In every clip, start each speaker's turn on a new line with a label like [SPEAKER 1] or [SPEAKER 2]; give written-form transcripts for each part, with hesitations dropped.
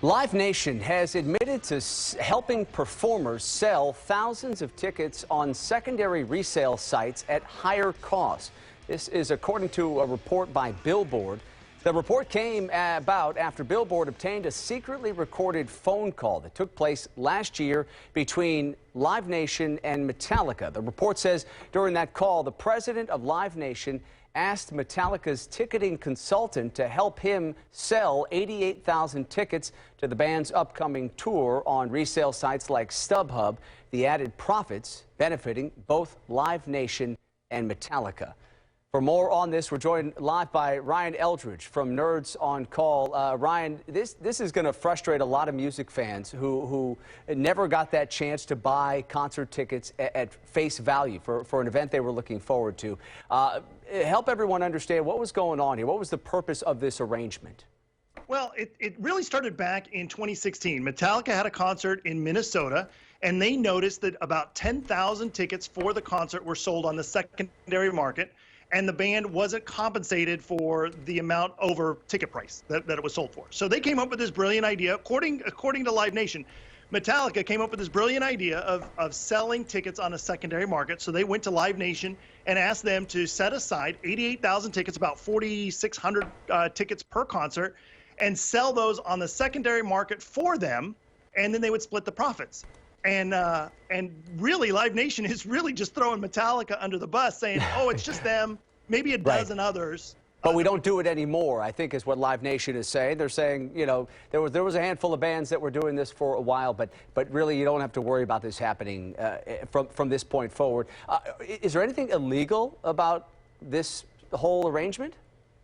[SPEAKER 1] Live Nation has admitted to helping performers sell thousands of tickets on secondary resale sites at higher costs. This is according to a report by Billboard. The report came about after Billboard obtained a secretly recorded phone call that took place last year between Live Nation and Metallica. The report says during that call, the president of Live Nation asked Metallica's ticketing consultant to help him sell 88,000 tickets to the band's upcoming tour on resale sites like Stub Hub, the added profits benefiting both Live Nation and Metallica. For more on this, we're joined live by Ryan Eldridge from Nerds on Call. Ryan, this is going to frustrate a lot of music fans who never got that chance to buy concert tickets at face value for an event they were looking forward to. Help everyone understand what was going on here. What was the purpose of this arrangement?
[SPEAKER 2] Well, it really started back in 2016. Metallica had a concert in Minnesota, and they noticed that about 10,000 tickets for the concert were sold on the secondary market, and the band wasn't compensated for the amount over ticket price that it was sold for. So they came up with this brilliant idea. According to Live Nation, Metallica came up with this brilliant idea of selling tickets on a secondary market. So they went to Live Nation and asked them to set aside 88,000 tickets, about 4,600 tickets per concert, and sell those on the secondary market for them, and then they would split the profits. And really, Live Nation is really just throwing Metallica under the bus, saying, oh, it's just them, maybe a dozen others.
[SPEAKER 1] But we don't do it anymore, I think, is what Live Nation is saying. They're saying, you know, there was a handful of bands that were doing this for a while, but really you don't have to worry about this happening from this point forward. Is there anything illegal about this whole arrangement?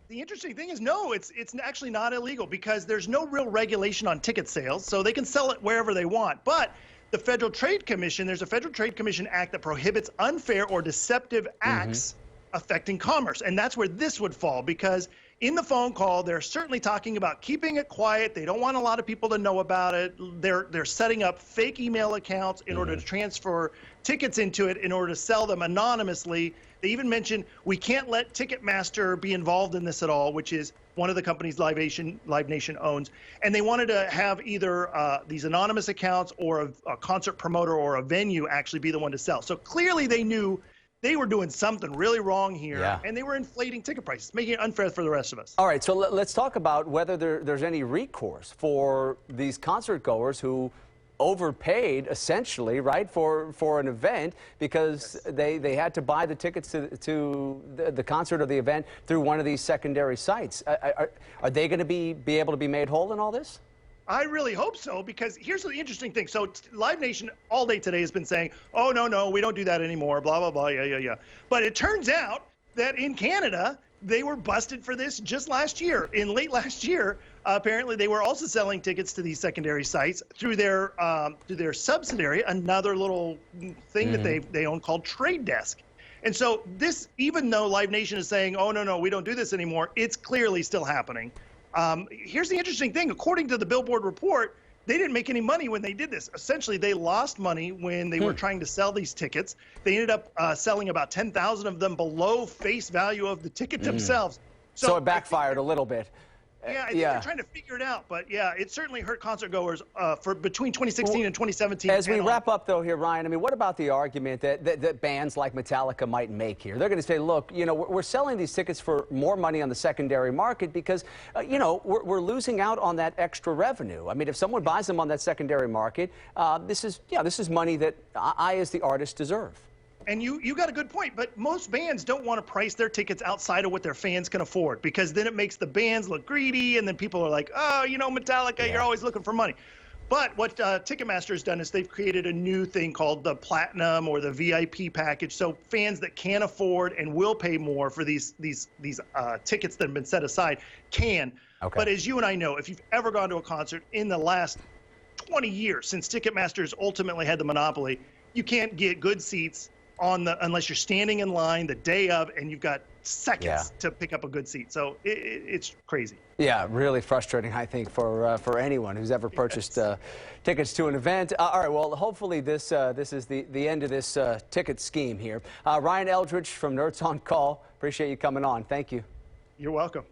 [SPEAKER 2] The interesting thing is, no, it's actually not illegal because there's no real regulation on ticket sales, so they can sell it wherever they want. But the Federal Trade Commission, there's a Federal Trade Commission Act that prohibits unfair or deceptive acts affecting commerce. And that's where this would fall, because in the phone call, they're certainly talking about keeping it quiet. They don't want a lot of people to know about it. They're setting up fake email accounts in order to transfer tickets into it in order to sell them anonymously. They even mentioned we can't let TicketMaster be involved in this at all, which is one of the companies Live Nation owns. And they wanted to have either these anonymous accounts or a concert promoter or a venue actually be the one to sell. So clearly they knew they were doing something really wrong here, and they were inflating ticket prices, making it unfair for the rest of us.
[SPEAKER 1] All right, so let's talk about whether there's any recourse for these concert goers who overpaid, essentially, right, for an event because they had to buy the tickets to the concert or the event through one of these secondary sites. Are they going to be able to be made whole in all this?
[SPEAKER 2] I really hope so, because here's the interesting thing. So Live Nation all day today has been saying, oh, no, we don't do that anymore, blah, blah, blah, yeah. But it turns out that in Canada, they were busted for this just last year. In late last year, apparently they were also selling tickets to these secondary sites through their subsidiary, another little thing that they own called Trade Desk. And so this, even though Live Nation is saying, oh, no, we don't do this anymore, it's clearly still happening. Here's the interesting thing. According to the Billboard report, they didn't make any money when they did this. Essentially, they lost money when they were trying to sell these tickets. They ended up selling about 10,000 of them below face value of the ticket themselves.
[SPEAKER 1] So it backfired a little bit.
[SPEAKER 2] Yeah, I think they're trying to figure it out. But, yeah, it certainly hurt concert goers for between 2016 and 2017.
[SPEAKER 1] As we wrap up, though, here, Ryan, I mean, what about the argument that bands like Metallica might make here? They're going to say, look, you know, we're selling these tickets for more money on the secondary market because, you know, we're losing out on that extra revenue. I mean, if someone buys them on that secondary market, this is money that I, as the artist, deserve.
[SPEAKER 2] And you got a good point, but most bands don't want to price their tickets outside of what their fans can afford, because then it makes the bands look greedy, and then people are like, oh, you know, Metallica, you're always looking for money. But what TicketMaster has done is they've created a new thing called the Platinum or the VIP package, so fans that can afford and will pay more for these tickets that have been set aside can. But as you and I know, if you've ever gone to a concert in the last 20 years, since Ticketmaster's ultimately had the monopoly, you can't get good seats unless you're standing in line the day of and you've got seconds to pick up a good seat. So it's crazy.
[SPEAKER 1] Yeah, really frustrating, I think, for anyone who's ever purchased tickets to an event. All right, well, hopefully this is the end of this ticket scheme here. Ryan Eldridge from Nerds on Call, appreciate you coming on. Thank you.
[SPEAKER 2] You're welcome.